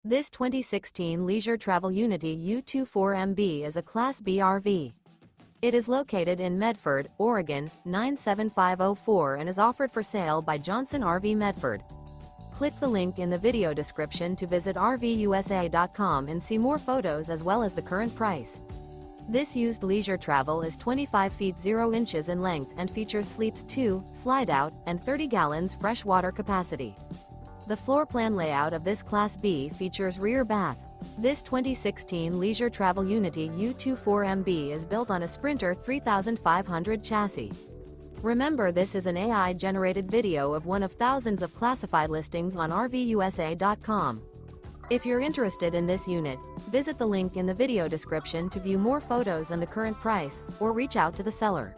This 2016 Leisure Travel Unity U24MB is a Class B RV. It is located in Medford, Oregon, 97504 and is offered for sale by Johnson RV Medford. Click the link in the video description to visit RVUSA.com and see more photos as well as the current price. This used leisure travel is 25 feet 0 inches in length and features sleeps 2, Slideout, and 30 gallons fresh water capacity. The floor plan layout of this Class B features rear bath. This 2016 Leisure Travel Unity U24MB is built on a Sprinter 3500 chassis. Remember, this is an AI-generated video of one of thousands of classified listings on RVUSA.com. If you're interested in this unit, visit the link in the video description to view more photos and the current price, or reach out to the seller.